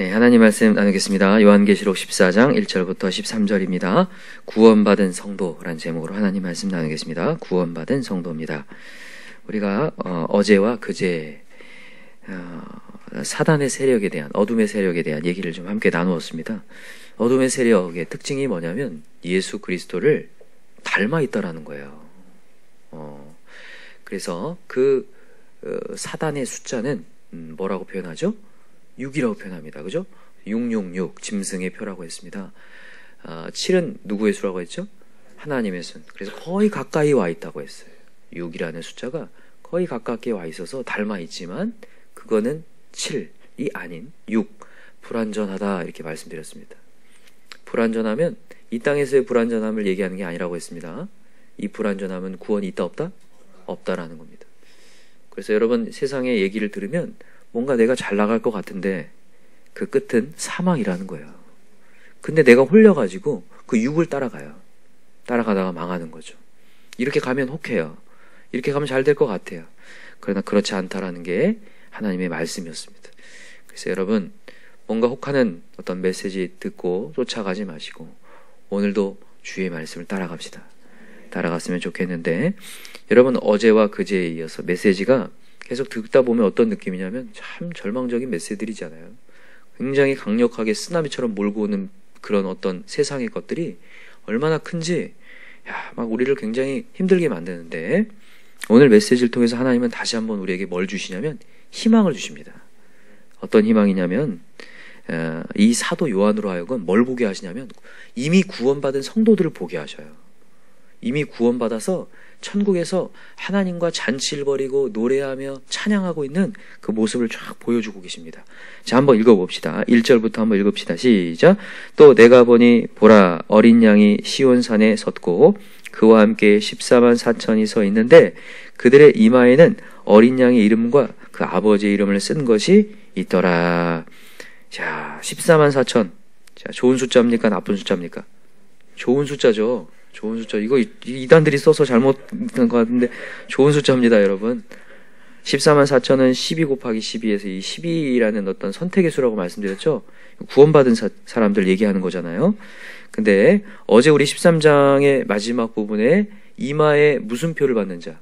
네, 하나님 말씀 나누겠습니다. 요한계시록 14장 1절부터 13절입니다. 구원받은 성도라는 제목으로 하나님 말씀 나누겠습니다. 구원받은 성도입니다. 우리가 어제와 그제 사단의 세력에 대한, 어둠의 세력에 대한 얘기를 좀 함께 나누었습니다. 어둠의 세력의 특징이 뭐냐면 예수 그리스도를 닮아 있다라는 거예요. 그래서 그 사단의 숫자는 뭐라고 표현하죠? 6이라고 표현합니다. 그죠? 666 짐승의 표라고 했습니다. 7은 누구의 수라고 했죠? 하나님의 수. 그래서 거의 가까이 와 있다고 했어요. 6이라는 숫자가 거의 가깝게 와 있어서 닮아 있지만 그거는 7이 아닌 6. 불완전하다 이렇게 말씀드렸습니다. 불완전하면 이 땅에서의 불완전함을 얘기하는 게 아니라고 했습니다. 이 불완전함은 구원이 있다 없다? 없다라는 겁니다. 그래서 여러분 세상의 얘기를 들으면 뭔가 내가 잘 나갈 것 같은데 그 끝은 사망이라는 거예요. 근데 내가 홀려가지고 그 육을 따라가요. 따라가다가 망하는 거죠. 이렇게 가면 혹해요. 이렇게 가면 잘 될 것 같아요. 그러나 그렇지 않다라는 게 하나님의 말씀이었습니다. 그래서 여러분 뭔가 혹하는 어떤 메시지 듣고 쫓아가지 마시고 오늘도 주의 말씀을 따라갑시다. 따라갔으면 좋겠는데 여러분 어제와 그제에 이어서 메시지가 계속 듣다 보면 어떤 느낌이냐면 참 절망적인 메시지들이잖아요. 굉장히 강력하게 쓰나미처럼 몰고 오는 그런 어떤 세상의 것들이 얼마나 큰지 막 우리를 굉장히 힘들게 만드는데 오늘 메시지를 통해서 하나님은 다시 한번 우리에게 뭘 주시냐면 희망을 주십니다. 어떤 희망이냐면 이 사도 요한으로 하여금 뭘 보게 하시냐면 이미 구원받은 성도들을 보게 하셔요. 이미 구원받아서 천국에서 하나님과 잔치를 벌이고 노래하며 찬양하고 있는 그 모습을 쫙 보여주고 계십니다. 자, 한번 읽어봅시다. 1절부터 한번 읽읍시다. 시작. 또 내가 보니 보라 어린 양이 시온산에 섰고 그와 함께 14만 4천이 서 있는데 그들의 이마에는 어린 양의 이름과 그 아버지의 이름을 쓴 것이 있더라. 자, 14만 4천. 자, 좋은 숫자입니까? 나쁜 숫자입니까? 좋은 숫자죠. 좋은 숫자. 이거 이단들이 써서 잘못한 것 같은데 좋은 숫자입니다, 여러분. 14만 4천은 12 곱하기 12에서 이 12라는 어떤 선택의 수라고 말씀드렸죠. 구원받은 사람들 얘기하는 거잖아요. 근데 어제 우리 13장의 마지막 부분에 이마에 무슨 표를 받는 자?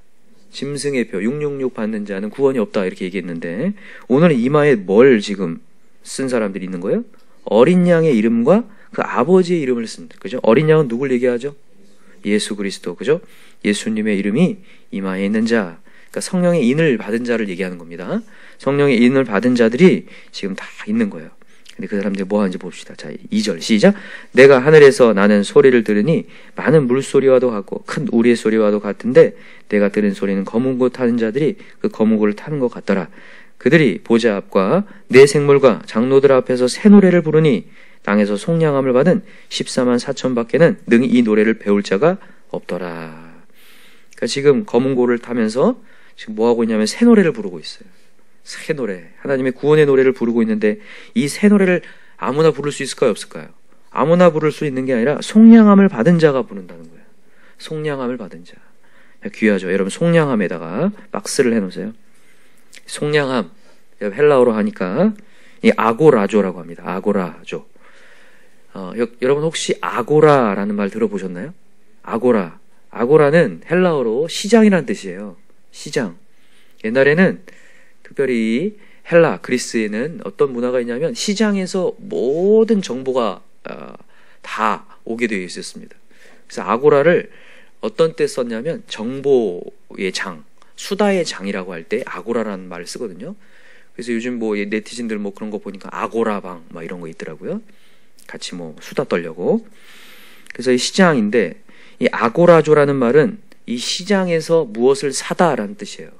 짐승의 표, 666 받는 자는 구원이 없다 이렇게 얘기했는데 오늘은 이마에 뭘 지금 쓴 사람들이 있는 거예요? 어린 양의 이름과 그 아버지의 이름을 쓴, 그죠? 어린 양은 누굴 얘기하죠? 예수 그리스도, 그죠? 예수님의 이름이 이마에 있는 자, 그러니까 성령의 인을 받은 자를 얘기하는 겁니다. 성령의 인을 받은 자들이 지금 다 있는 거예요. 근데 그 사람들이 뭐 하는지 봅시다. 자, 2절 시작. 내가 하늘에서 나는 소리를 들으니 많은 물소리와도 같고 큰 우리의 소리와도 같은데 내가 들은 소리는 검은 고 타는 자들이 그 검은 고를 타는 것 같더라. 그들이 보좌 앞과 네 생물과 장로들 앞에서 새 노래를 부르니 땅에서 속량함을 받은 14만 4천 밖에는 능히 이 노래를 배울 자가 없더라. 그러니까 지금 검은 고를 타면서 지금 뭐 하고 있냐면 새 노래를 부르고 있어요. 새 노래. 하나님의 구원의 노래를 부르고 있는데 이 새 노래를 아무나 부를 수 있을까요? 없을까요? 아무나 부를 수 있는 게 아니라 속량함을 받은 자가 부른다는 거예요. 속량함을 받은 자. 귀하죠. 여러분 속량함에다가 박스를 해놓으세요. 속량함. 헬라어로 하니까 이 아고라조라고 합니다. 아고라조. 여러분 혹시 아고라라는 말 들어보셨나요? 아고라. 아고라는 헬라어로 시장이라는 뜻이에요. 시장. 옛날에는 특별히 헬라, 그리스에는 어떤 문화가 있냐면 시장에서 모든 정보가 다 오게 되어 있었습니다. 그래서 아고라를 어떤 때 썼냐면 정보의 장, 수다의 장이라고 할 때 아고라라는 말을 쓰거든요. 그래서 요즘 뭐 네티즌들 뭐 그런 거 보니까 아고라방 막 이런 거 있더라고요. 같이 뭐 수다 떨려고. 그래서 이 시장인데 이 아고라조라는 말은 이 시장에서 무엇을 사다라는 뜻이에요.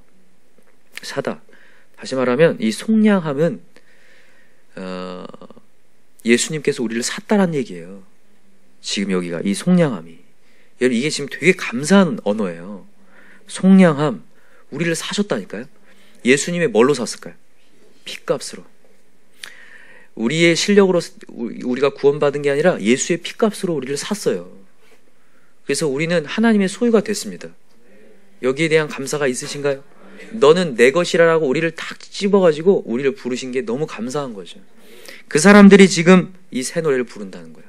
사다. 다시 말하면 이 속량함은 예수님께서 우리를 샀다라는 얘기예요. 지금 여기가 이 속량함이. 여러분 이게 지금 되게 감사한 언어예요. 속량함. 우리를 사셨다니까요. 예수님의 뭘로 샀을까요? 피값으로. 우리의 실력으로 우리가 구원받은 게 아니라 예수의 피값으로 우리를 샀어요. 그래서 우리는 하나님의 소유가 됐습니다. 여기에 대한 감사가 있으신가요? 너는 내 것이라고 우리를 탁 집어가지고 우리를 부르신 게 너무 감사한 거죠. 그 사람들이 지금 이 새 노래를 부른다는 거예요.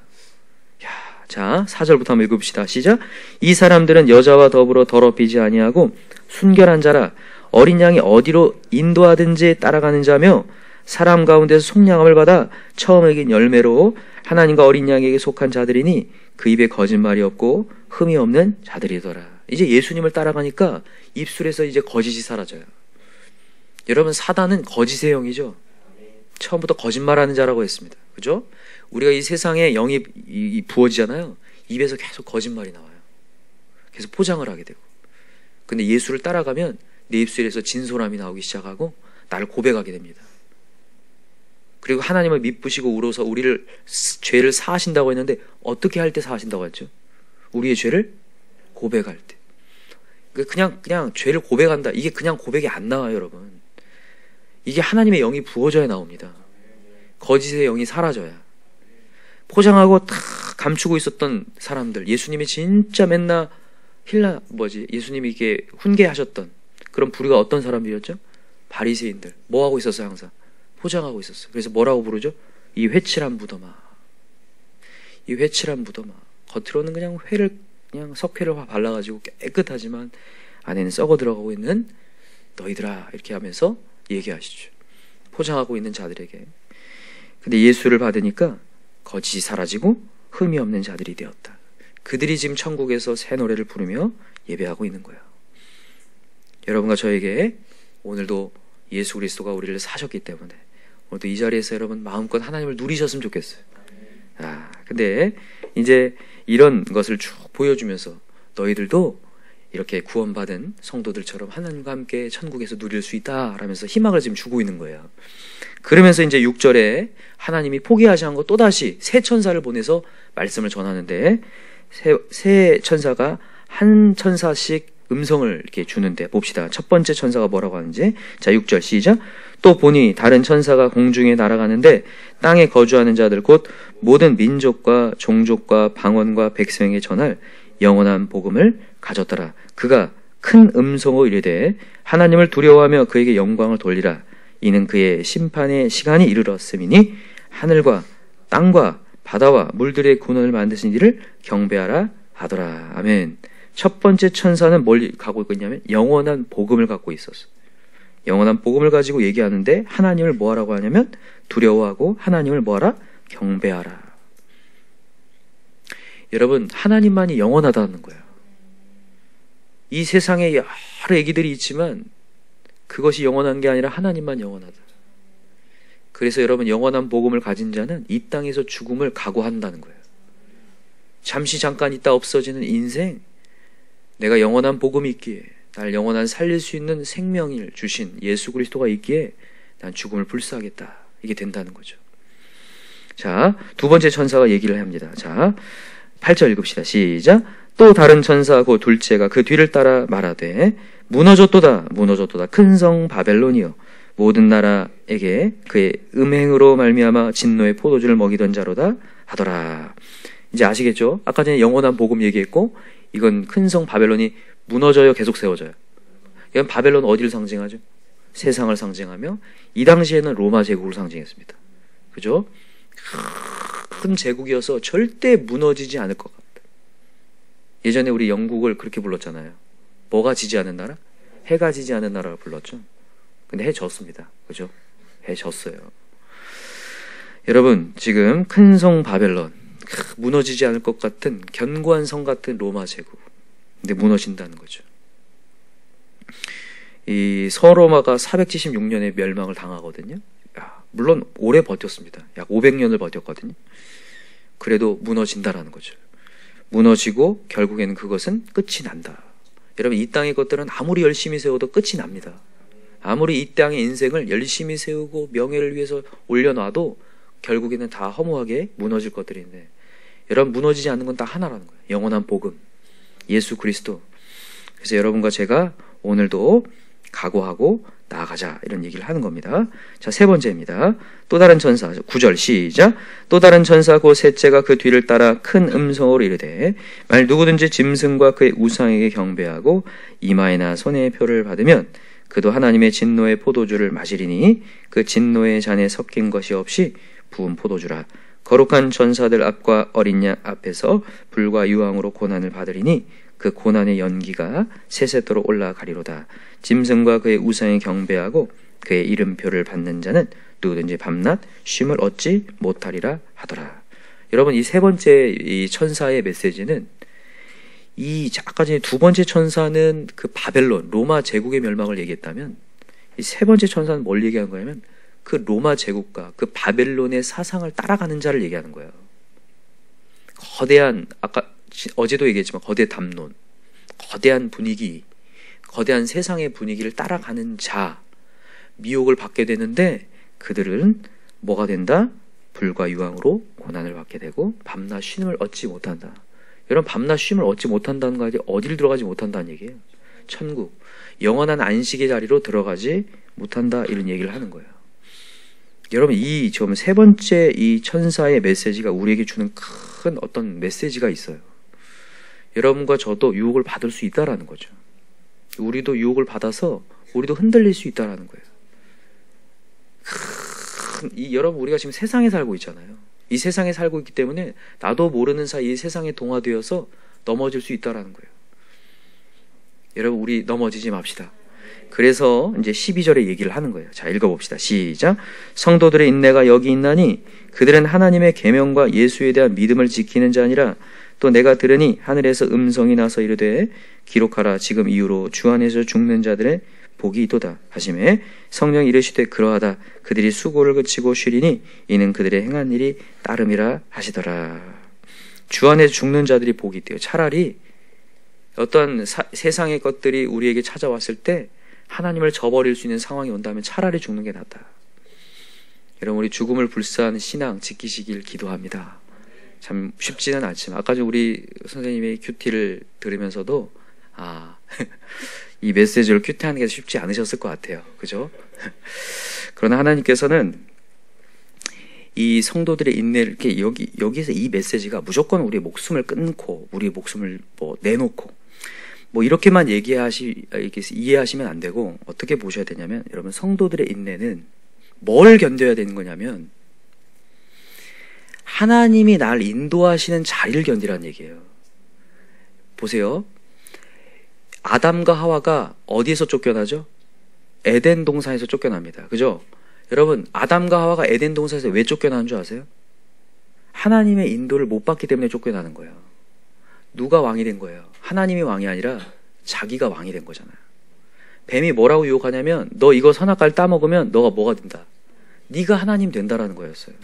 자, 4절부터 한번 읽읍시다. 시작. 이 사람들은 여자와 더불어 더럽히지 아니하고 순결한 자라. 어린 양이 어디로 인도하든지 따라가는 자며 사람 가운데서 속량함을 받아 처음 먹인 열매로 하나님과 어린 양에게 속한 자들이니 그 입에 거짓말이 없고 흠이 없는 자들이더라. 이제 예수님을 따라가니까 입술에서 이제 거짓이 사라져요. 여러분, 사단은 거짓의 영이죠. 처음부터 거짓말하는 자라고 했습니다. 그죠? 우리가 이 세상에 영이 부어지잖아요. 입에서 계속 거짓말이 나와요. 계속 포장을 하게 되고. 근데 예수를 따라가면 내 입술에서 진솔함이 나오기 시작하고 나를 고백하게 됩니다. 그리고 하나님을 믿으시고 울어서 우리를 죄를 사하신다고 했는데 어떻게 할 때 사하신다고 했죠? 우리의 죄를 고백할 때. 그냥 죄를 고백한다. 이게 그냥 고백이 안 나와요, 여러분. 이게 하나님의 영이 부어져야 나옵니다. 거짓의 영이 사라져야. 포장하고 다 감추고 있었던 사람들, 예수님이 진짜 맨날 예수님이 이게 훈계하셨던 그런 부류가 어떤 사람들이었죠? 바리새인들. 뭐 하고 있었어요? 항상 포장하고 있었어요. 그래서 뭐라고 부르죠? 이 회칠한 무덤아. 이 회칠한 무덤아. 겉으로는 그냥 석회를 발라가지고 깨끗하지만 안에는 썩어 들어가고 있는 너희들아, 이렇게 하면서 얘기하시죠. 포장하고 있는 자들에게. 근데 예수를 받으니까 거짓이 사라지고 흠이 없는 자들이 되었다. 그들이 지금 천국에서 새 노래를 부르며 예배하고 있는 거예요. 여러분과 저에게 오늘도 예수 그리스도가 우리를 사셨기 때문에 오늘도 이 자리에서 여러분 마음껏 하나님을 누리셨으면 좋겠어요. 근데 이제 이런 것을 쭉 보여주면서 너희들도 이렇게 구원받은 성도들처럼 하나님과 함께 천국에서 누릴 수 있다 라면서 희망을 지금 주고 있는 거예요. 그러면서 이제 6절에 하나님이 포기하지 않고 또다시 새 천사를 보내서 말씀을 전하는데 새 천사가 한 천사씩 음성을 이렇게 주는데 봅시다. 첫 번째 천사가 뭐라고 하는지. 자, 6절 시작. 또 보니 다른 천사가 공중에 날아가는데 땅에 거주하는 자들 곧 모든 민족과 종족과 방언과 백성에게 전할 영원한 복음을 가졌더라. 그가 큰 음성으로 이르되 하나님을 두려워하며 그에게 영광을 돌리라. 이는 그의 심판의 시간이 이르렀음이니 하늘과 땅과 바다와 물들의 근원을 만드신 이를 경배하라 하더라. 아멘. 첫 번째 천사는 뭘 갖고 있냐면 영원한 복음을 갖고 있었어. 영원한 복음을 가지고 얘기하는데 하나님을 뭐하라고 하냐면 두려워하고 하나님을 뭐하라? 경배하라. 여러분, 하나님만이 영원하다는 거예요. 이 세상에 여러 얘기들이 있지만 그것이 영원한 게 아니라 하나님만 영원하다. 그래서 여러분, 영원한 복음을 가진 자는 이 땅에서 죽음을 각오한다는 거예요. 잠깐 있다 없어지는 인생, 내가 영원한 복음이 있기에, 날 영원한 살릴 수 있는 생명을 주신 예수 그리스도가 있기에 난 죽음을 불사하겠다. 이게 된다는 거죠. 자, 두 번째 천사가 얘기를 합니다. 자, 8절 읽읍시다. 시작. 또 다른 천사 곧 둘째가 그 뒤를 따라 말하되 무너졌도다 큰 성 바벨론이여 모든 나라에게 그의 음행으로 말미암아 진노의 포도주를 먹이던 자로다 하더라. 이제 아시겠죠? 아까 전에 영원한 복음 얘기했고 이건 큰 성 바벨론이 무너져요, 계속 세워져요? 이건 바벨론 어디를 상징하죠? 세상을 상징하며 이 당시에는 로마 제국을 상징했습니다. 그죠? 큰 제국이어서 절대 무너지지 않을 것 같다. 예전에 우리 영국을 그렇게 불렀잖아요. 뭐가 지지 않은 나라? 해가 지지 않은 나라를 불렀죠. 근데 해 졌습니다. 그죠? 해 졌어요. 여러분, 지금 큰 성 바벨론, 무너지지 않을 것 같은 견고한 성 같은 로마 제국, 근데 무너진다는 거죠. 이 서로마가 476년에 멸망을 당하거든요. 물론 오래 버텼습니다. 약 500년을 버텼거든요. 그래도 무너진다라는 거죠. 무너지고 결국에는 그것은 끝이 난다. 여러분, 이 땅의 것들은 아무리 열심히 세워도 끝이 납니다. 아무리 이 땅의 인생을 열심히 세우고 명예를 위해서 올려놔도 결국에는 다 허무하게 무너질 것들인데, 여러분, 무너지지 않는 건 딱 하나라는 거예요. 영원한 복음, 예수 그리스도. 그래서 여러분과 제가 오늘도 각오하고 나아가자, 이런 얘기를 하는 겁니다. 자, 세 번째입니다. 또 다른 천사, 9절 시작. 또 다른 천사 곧 셋째가 그 뒤를 따라 큰 음성으로 이르되 만일 누구든지 짐승과 그의 우상에게 경배하고 이마에나 손에 표를 받으면 그도 하나님의 진노의 포도주를 마시리니 그 진노의 잔에 섞인 것이 없이 부은 포도주라. 거룩한 전사들 앞과 어린 양 앞에서 불과 유황으로 고난을 받으리니 그 고난의 연기가 세세토록 올라가리로다. 짐승과 그의 우상에 경배하고 그의 이름표를 받는 자는 누구든지 밤낮 쉼을 얻지 못하리라 하더라. 여러분, 이 세 번째 이 천사의 메시지는, 이 아까 전에 두 번째 천사는 그 바벨론 로마 제국의 멸망을 얘기했다면, 이 세 번째 천사는 뭘 얘기한 거냐면 그 로마 제국과 그 바벨론의 사상을 따라가는 자를 얘기하는 거예요. 거대한, 아까 어제도 얘기했지만 거대 담론, 거대한 분위기, 거대한 세상의 분위기를 따라가는 자, 미혹을 받게 되는데 그들은 뭐가 된다? 불과 유황으로 고난을 받게 되고 밤낮 쉼을 얻지 못한다. 여러분, 밤낮 쉼을 얻지 못한다는 거 아니에요? 어디를 들어가지 못한다는 얘기예요? 천국, 영원한 안식의 자리로 들어가지 못한다, 이런 얘기를 하는 거예요. 여러분, 이 좀 세 번째 이 천사의 메시지가 우리에게 주는 큰 어떤 메시지가 있어요. 여러분과 저도 유혹을 받을 수 있다라는 거죠. 우리도 유혹을 받아서 우리도 흔들릴 수 있다라는 거예요. 여러분, 우리가 지금 세상에 살고 있잖아요. 이 세상에 살고 있기 때문에 나도 모르는 사이 이 세상에 동화되어서 넘어질 수 있다라는 거예요. 여러분, 우리 넘어지지 맙시다. 그래서 이제 12절에 얘기를 하는 거예요. 자, 읽어봅시다. 시작. 성도들의 인내가 여기 있나니 그들은 하나님의 계명과 예수에 대한 믿음을 지키는 자니라. 또 내가 들으니 하늘에서 음성이 나서 이르되 기록하라. 지금 이후로 주 안에서 죽는 자들의 복이 있도다 하시매 성령이 이르시되 그러하다. 그들이 수고를 그치고 쉬리니 이는 그들의 행한 일이 따름이라 하시더라. 주 안에서 죽는 자들이 복이 있대요. 차라리 어떤 세상의 것들이 우리에게 찾아왔을 때 하나님을 저버릴 수 있는 상황이 온다면 차라리 죽는 게 낫다. 여러분, 우리 죽음을 불사하는 신앙 지키시길 기도합니다. 참 쉽지는 않지만, 아까 전 우리 선생님의 큐티를 들으면서도 이 메시지를 큐티하는 게 쉽지 않으셨을 것 같아요. 그죠? 그러나 하나님께서는 이 성도들의 인내를 이렇게 여기에서 이 메시지가 무조건 우리의 목숨을 끊고 우리의 목숨을 내놓고 이렇게만 이렇게 이해하시면 안 되고, 어떻게 보셔야 되냐면, 여러분, 성도들의 인내는 뭘 견뎌야 되는 거냐면 하나님이 날 인도하시는 자리를 견디라는 얘기예요. 보세요. 아담과 하와가 어디에서 쫓겨나죠? 에덴 동산에서 쫓겨납니다. 그죠? 여러분, 아담과 하와가 에덴 동산에서 왜 쫓겨나는 줄 아세요? 하나님의 인도를 못 받기 때문에 쫓겨나는 거예요. 누가 왕이 된 거예요? 하나님이 왕이 아니라 자기가 왕이 된 거잖아요. 뱀이 뭐라고 유혹하냐면, 너 이거 선악과를 따먹으면 너가 뭐가 된다? 네가 하나님 된다라는 거였어요.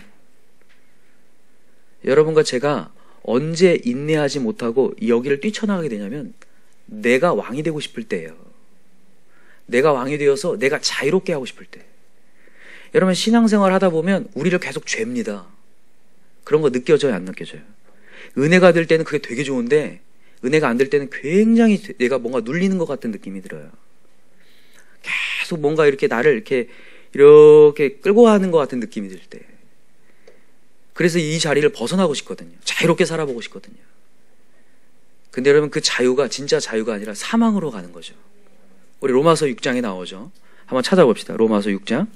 여러분과 제가 언제 인내하지 못하고 여기를 뛰쳐나가게 되냐면, 내가 왕이 되고 싶을 때예요. 내가 왕이 되어서 내가 자유롭게 하고 싶을 때. 여러분, 신앙생활 하다 보면 우리를 계속 죄입니다. 그런 거 느껴져요, 안 느껴져요? 은혜가 될 때는 그게 되게 좋은데, 은혜가 안 될 때는 굉장히 내가 뭔가 눌리는 것 같은 느낌이 들어요. 계속 뭔가 이렇게 나를 이렇게 끌고 가는 것 같은 느낌이 들 때. 그래서 이 자리를 벗어나고 싶거든요. 자유롭게 살아보고 싶거든요. 근데 여러분, 그 자유가 진짜 자유가 아니라 사망으로 가는 거죠. 우리 로마서 6장에 나오죠. 한번 찾아봅시다. 로마서 6장.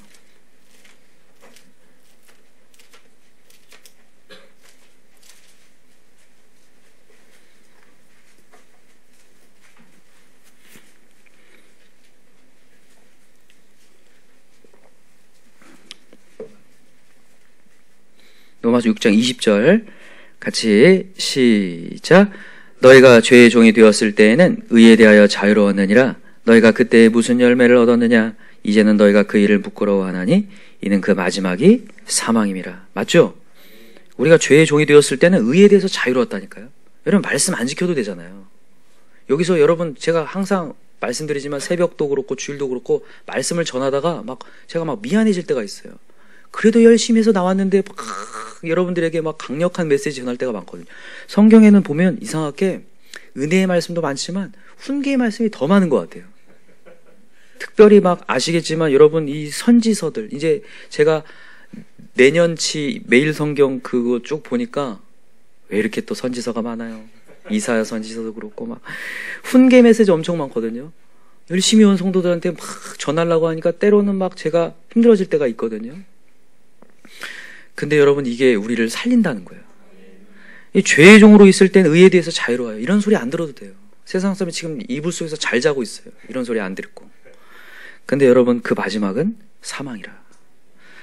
로마서 6장 20절 같이 시작. 너희가 죄의 종이 되었을 때에는 의에 대하여 자유로웠느니라. 너희가 그때 무슨 열매를 얻었느냐? 이제는 너희가 그 일을 부끄러워하나니 이는 그 마지막이 사망임이라. 맞죠? 우리가 죄의 종이 되었을 때는 의에 대해서 자유로웠다니까요. 여러분, 말씀 안 지켜도 되잖아요. 여기서 여러분, 제가 항상 말씀드리지만 새벽도 그렇고 주일도 그렇고 말씀을 전하다가 제가 미안해질 때가 있어요. 그래도 열심히 해서 나왔는데 여러분들에게 강력한 메시지 전할 때가 많거든요. 성경에는 보면 이상하게 은혜의 말씀도 많지만 훈계의 말씀이 더 많은 것 같아요. 특별히 아시겠지만 여러분, 이 선지서들, 이제 제가 내년치 매일 성경 그거 쭉 보니까 왜 이렇게 또 선지서가 많아요? 이사야 선지서도 그렇고 훈계 메시지 엄청 많거든요. 열심히 온 성도들한테 막 전하려고 하니까 때로는 막 제가 힘들어질 때가 있거든요. 근데 여러분, 이게 우리를 살린다는 거예요. 이 죄의 종으로 있을 땐 의에 대해서 자유로워요. 이런 소리 안 들어도 돼요. 세상 사람이 지금 이불 속에서 잘 자고 있어요. 이런 소리 안 듣고. 근데 여러분, 그 마지막은 사망이라.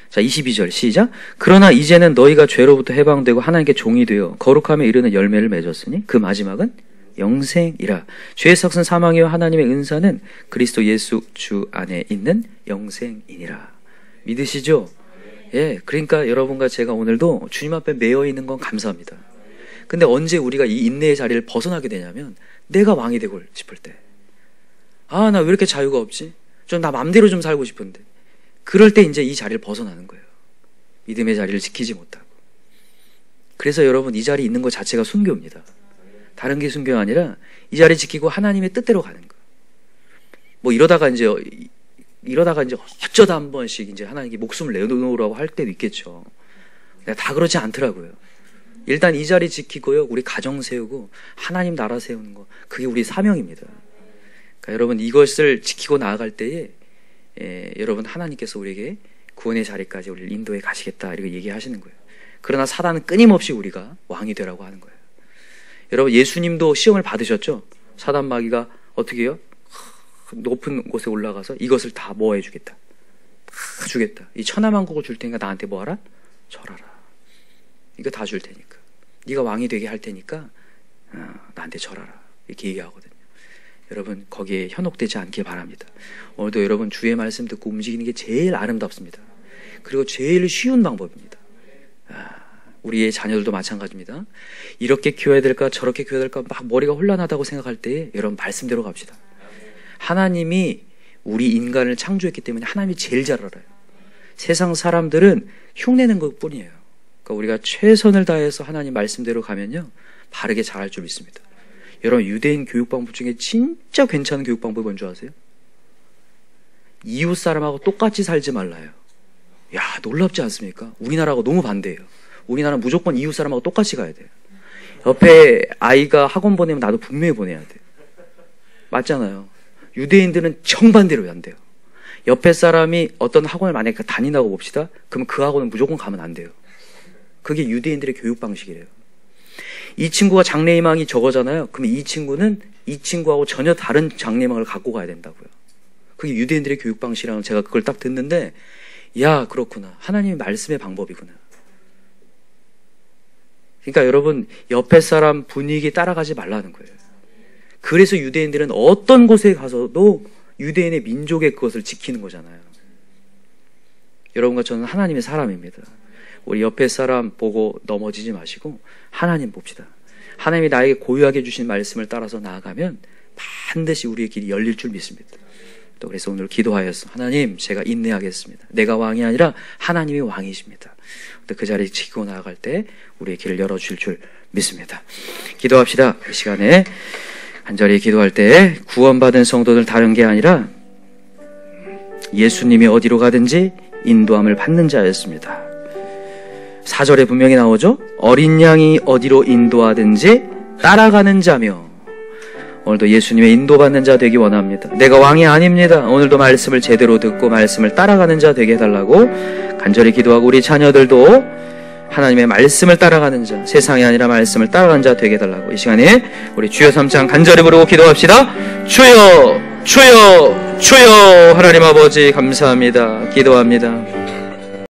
자, 22절 시작. 그러나 이제는 너희가 죄로부터 해방되고 하나님께 종이 되어 거룩함에 이르는 열매를 맺었으니 그 마지막은 영생이라. 죄의 삭은 사망이요 하나님의 은사는 그리스도 예수 주 안에 있는 영생이니라. 믿으시죠? 예, 그러니까 여러분과 제가 오늘도 주님 앞에 매여 있는 건 감사합니다. 근데 언제 우리가 이 인내의 자리를 벗어나게 되냐면, 내가 왕이 되고 싶을 때, 아, 나 왜 이렇게 자유가 없지? 좀 나 맘대로 좀 살고 싶은데. 그럴 때 이제 이 자리를 벗어나는 거예요. 믿음의 자리를 지키지 못하고. 그래서 여러분, 이 자리에 있는 것 자체가 순교입니다. 다른 게 순교가 아니라 이 자리 지키고 하나님의 뜻대로 가는 거예요. 뭐 이러다가 이제 어쩌다 한 번씩 이제 하나님께 목숨을 내놓으라고 할 때도 있겠죠. 다 그렇지 않더라고요. 일단 이 자리 지키고요, 우리 가정 세우고 하나님 나라 세우는 거, 그게 우리 사명입니다. 그러니까 여러분, 이것을 지키고 나아갈 때에 여러분, 하나님께서 우리에게 구원의 자리까지 우리를 인도해 가시겠다, 이렇게 얘기하시는 거예요. 그러나 사단은 끊임없이 우리가 왕이 되라고 하는 거예요. 여러분, 예수님도 시험을 받으셨죠? 사단 마귀가 어떻게 해요? 높은 곳에 올라가서 이것을 다 뭐 해주겠다, 다 주겠다. 이 천하만국을 줄 테니까 나한테 뭐 하라? 절하라. 이거 다 줄 테니까, 네가 왕이 되게 할 테니까 나한테 절하라, 이렇게 얘기하거든요. 여러분, 거기에 현혹되지 않길 바랍니다. 오늘도 여러분, 주의 말씀 듣고 움직이는 게 제일 아름답습니다. 그리고 제일 쉬운 방법입니다. 우리의 자녀들도 마찬가지입니다. 이렇게 키워야 될까 저렇게 키워야 될까 막 머리가 혼란하다고 생각할 때에 여러분, 말씀대로 갑시다. 하나님이 우리 인간을 창조했기 때문에 하나님이 제일 잘 알아요. 세상 사람들은 흉내내는 것 뿐이에요. 그러니까 우리가 최선을 다해서 하나님 말씀대로 가면요, 바르게 잘할 줄 믿습니다. 여러분, 유대인 교육 방법 중에 진짜 괜찮은 교육 방법이 뭔지 아세요? 이웃 사람하고 똑같이 살지 말라요. 야, 놀랍지 않습니까? 우리나라하고 너무 반대예요. 우리나라는 무조건 이웃 사람하고 똑같이 가야 돼요. 옆에 아이가 학원 보내면 나도 분명히 보내야 돼요. 맞잖아요. 유대인들은 정반대로 안 돼요. 옆에 사람이 어떤 학원을 만약에 다닌다고 봅시다. 그럼 그 학원은 무조건 가면 안 돼요. 그게 유대인들의 교육 방식이래요. 이 친구가 장래희망이 저거잖아요. 그럼 이 친구는 이 친구하고 전혀 다른 장래희망을 갖고 가야 된다고요. 그게 유대인들의 교육 방식이라는, 제가 그걸 딱 듣는데, 야, 그렇구나. 하나님의 말씀의 방법이구나. 그러니까 여러분, 옆에 사람 분위기 따라가지 말라는 거예요. 그래서 유대인들은 어떤 곳에 가서도 유대인의 민족의 그것을 지키는 거잖아요. 여러분과 저는 하나님의 사람입니다. 우리 옆에 사람 보고 넘어지지 마시고 하나님 봅시다. 하나님이 나에게 고유하게 주신 말씀을 따라서 나아가면 반드시 우리의 길이 열릴 줄 믿습니다. 또 그래서 오늘 기도하였어. 하나님, 제가 인내하겠습니다. 내가 왕이 아니라 하나님이 왕이십니다. 그 자리에 지키고 나아갈 때 우리의 길을 열어주실 줄 믿습니다. 기도합시다. 이 시간에 간절히 기도할 때 구원받은 성도들 다른 게 아니라 예수님이 어디로 가든지 인도함을 받는 자였습니다. 4절에 분명히 나오죠. 어린 양이 어디로 인도하든지 따라가는 자며. 오늘도 예수님의 인도받는 자 되기 원합니다. 내가 왕이 아닙니다. 오늘도 말씀을 제대로 듣고 말씀을 따라가는 자 되게 해달라고 간절히 기도하고, 우리 자녀들도 하나님의 말씀을 따라가는 자, 세상이 아니라 말씀을 따라가는 자 되게 해달라고 이 시간에 우리 주여 삼창 간절히 부르고 기도합시다. 주여, 주여, 주여. 하나님 아버지 감사합니다. 기도합니다.